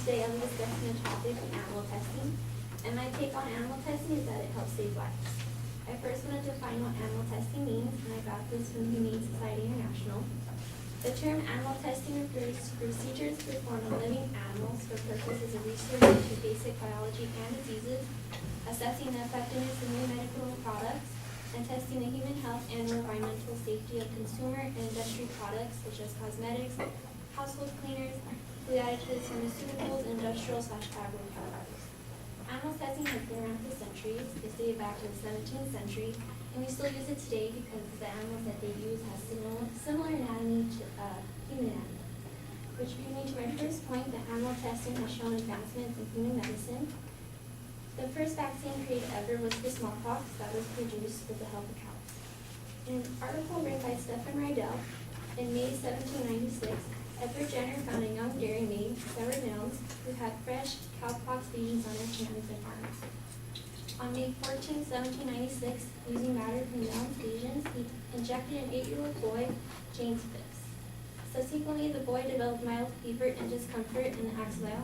Today I'll be discussing the topic of animal testing, and my take on animal testing is that it helps save lives. I first want to define what animal testing means, and I got this from Humane Society International. The term animal testing refers to procedures performed on living animals for purposes of research into basic biology and diseases, assessing the effectiveness of new medical products, and testing the human health and environmental safety of consumer and industry products such as cosmetics, household cleaners, food additives, pharmaceuticals, and industrial/agro products. Animal testing has been around for centuries. It dated back to the 17th century, and we still use it today because the animals that they use have similar anatomy to human anatomy. Which brings me to my first point, that animal testing has shown advancements in human medicine. The first vaccine created ever was for smallpox that was produced with the help of cows. In an article written by Stephen Rydell in May 1796, Edward Jenner found a young dairymaid, Sarah Mills, who had fresh cowpox lesions on her hands and arms. On May 14, 1796, using matter from Mills' lesions, he injected an 8-year-old boy, James Phipps. Subsequently, the boy developed mild fever and discomfort in the axilla.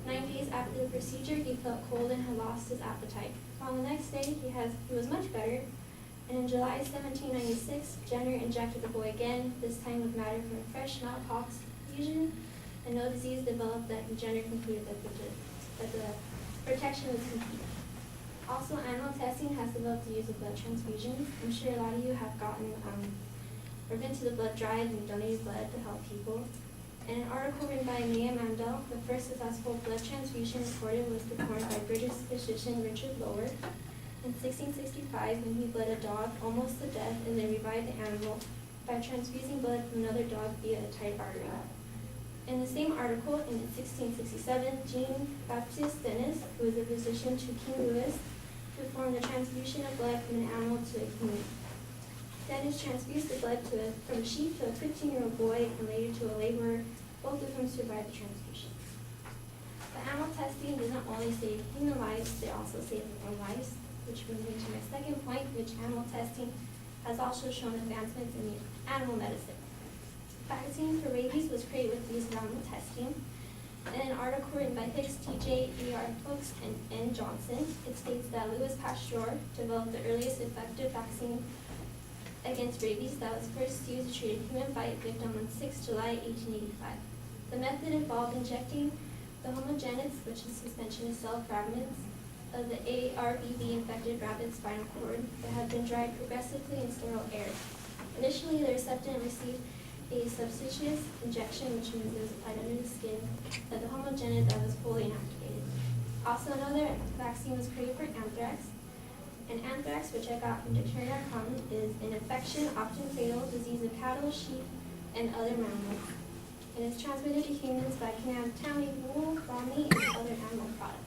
9 days after the procedure, he felt cold and had lost his appetite. On the next day, he was much better, and in July 1796, Jenner injected the boy again, this time with matter from a fresh smallpox lesion, and no disease developed. That Jenner concluded that the protection was complete. Also, animal testing has developed the use of blood transfusions. I'm sure a lot of you have gotten or been to the blood drive and donated blood to help people. In an article written by Maya Mandel, the first successful blood transfusion recorded was performed by British physician Richard Lower in 1665, when he bled a dog almost to death and then revived the animal by transfusing blood from another dog via a tight artery. In the same article, in 1667, Jean-Baptiste Denis, who was a physician to King Louis, performed a transfusion of blood from an animal to a human. Denis transfused the blood from a sheep to a 15-year-old boy and later to a laborer, both of whom survived the transfusion. But animal testing doesn't only save human lives, they also save their own lives, which brings me to my second point, which animal testing has also shown advancements in animal medicine. Vaccine for rabies was created with the use of animal testing. In an article written by Hicks, T.J., E.R. Fuchs, and N. Johnson, it states that Louis Pasteur developed the earliest effective vaccine against rabies that was first used to treat a human bite victim on 6 July 1885. The method involved injecting the homogeneous, which is suspension of cell fragments, of the ARBV-infected rabbit spinal cord that had been dried progressively in sterile air. Initially, the recipient received a subcutaneous injection, which means it was applied under the skin, of the homogeneous that was fully inactivated. Also, another vaccine was created for anthrax. And anthrax, which I got from dictionary.com, is an infection, often fatal, disease of cattle, sheep, and other mammals. And it's transmitted to humans by contaminated wool, raw meat, and other animal products.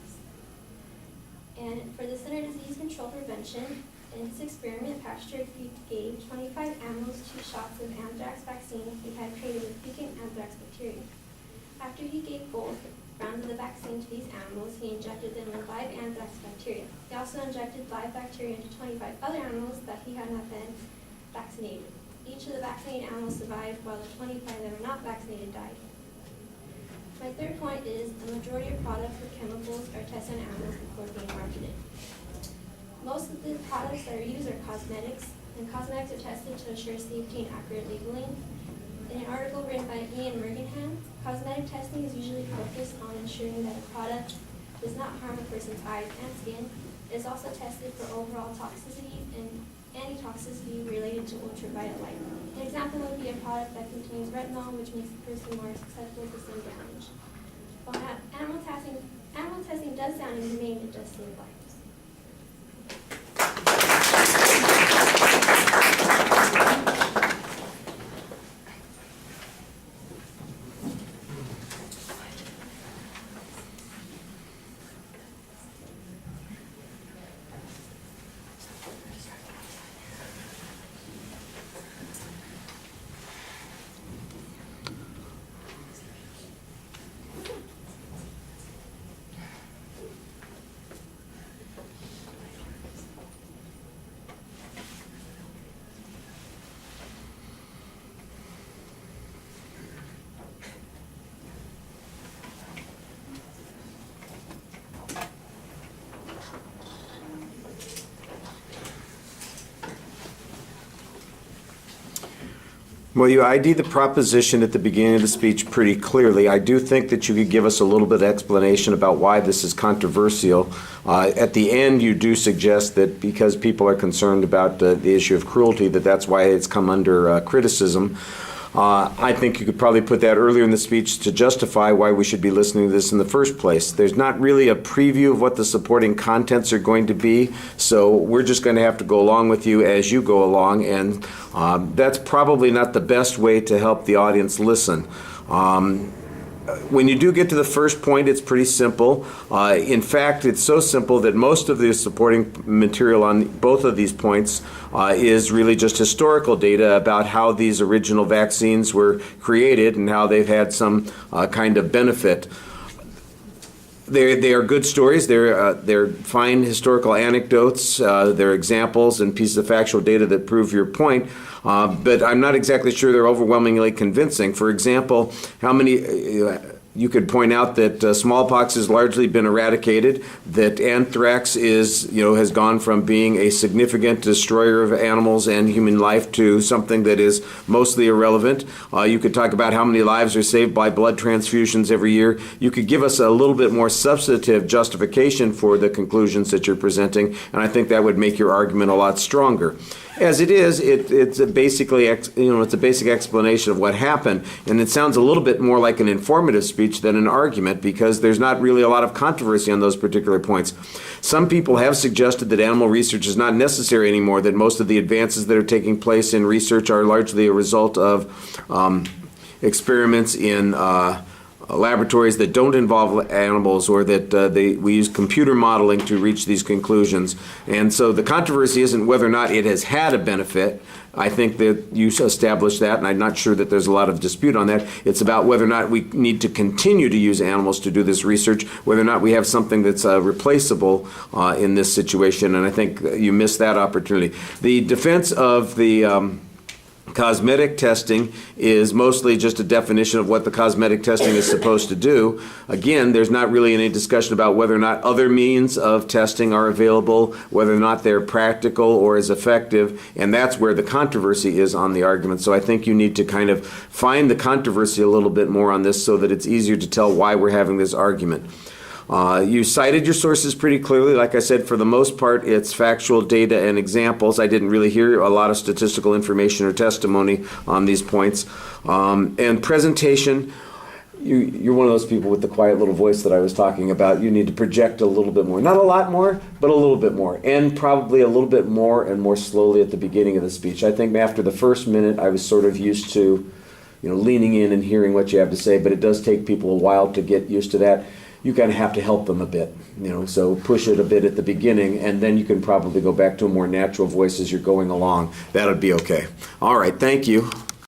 And for the Center of Disease Control Prevention, in its experiment, Pasteur gave 25 animals 2 shots of anthrax vaccine he had created with fecal anthrax bacteria. After he gave both rounds of the vaccine to these animals, he injected them with live anthrax bacteria. He also injected live bacteria into 25 other animals that he had not been vaccinated. Each of the vaccinated animals survived, while the 25 that were not vaccinated died. My third point is the majority of products with chemicals are tested on animals before being marketed. Most of the products that are used are cosmetics, and cosmetics are tested to ensure safety and accurate labeling. In an article written by Ian Mergenham, cosmetic testing is usually focused on ensuring that a product does not harm a person's eyes and skin. It is also tested for overall toxicity and antitoxicity related to ultraviolet light. An example would be a product that contains retinol, which makes the person more susceptible to sun damage. While animal testing does sound inhumane, it does save lives. Well, you ID'd the proposition at the beginning of the speech pretty clearly. I do think that you could give us a little bit of explanation about why this is controversial. At the end, you do suggest that because people are concerned about the issue of cruelty, that's why it's come under criticism. I think you could probably put that earlier in the speech to justify why we should be listening to this in the first place. There's not really a preview of what the supporting contents are going to be, so we're just going to have to go along with you as you go along, and that's probably not the best way to help the audience listen. When you do get to the first point, it's pretty simple. In fact, it's so simple that most of the supporting material on both of these points is really just historical data about how these original vaccines were created and how they've had some kind of benefit. They are good stories. They're fine historical anecdotes. They're examples and pieces of factual data that prove your point. But I'm not exactly sure they're overwhelmingly convincing. For example, how many you could point out that smallpox has largely been eradicated, that anthrax has gone from being a significant destroyer of animals and human life to something that is mostly irrelevant. You could talk about how many lives are saved by blood transfusions every year. You could give us a little bit more substantive justification for the conclusions that you're presenting, and I think that would make your argument a lot stronger. As it is, it's a basically it's a basic explanation of what happened, and it sounds a little bit more like an informative speech than an argument because there's not really a lot of controversy on those particular points. Some people have suggested that animal research is not necessary anymore, that most of the advances that are taking place in research are largely a result of experiments in laboratories that don't involve animals, or that we use computer modeling to reach these conclusions. And so the controversy isn't whether or not it has had a benefit. I think that you established that, and I'm not sure that there's a lot of dispute on that. It's about whether or not we need to continue to use animals to do this research, whether or not we have something that's replaceable in this situation, and I think you missed that opportunity. The defense of the cosmetic testing is mostly just a definition of what the cosmetic testing is supposed to do. Again, there's not really any discussion about whether or not other means of testing are available, whether or not they're practical or as effective, and that's where the controversy is on the argument. So I think you need to kind of find the controversy a little bit more on this so that it's easier to tell why we're having this argument. You cited your sources pretty clearly. Like I said, for the most part, it's factual data and examples. I didn't really hear a lot of statistical information or testimony on these points. And presentation, you're one of those people with the quiet little voice that I was talking about. You need to project a little bit more. Not a lot more, but a little bit more. And probably a little bit more and more slowly at the beginning of the speech. I think after the first minute, I was sort of used to leaning in and hearing what you have to say, but it does take people a while to get used to that. You kind of have to help them a bit, so push it a bit at the beginning, and then you can probably go back to a more natural voice as you're going along. That would be okay. All right, thank you.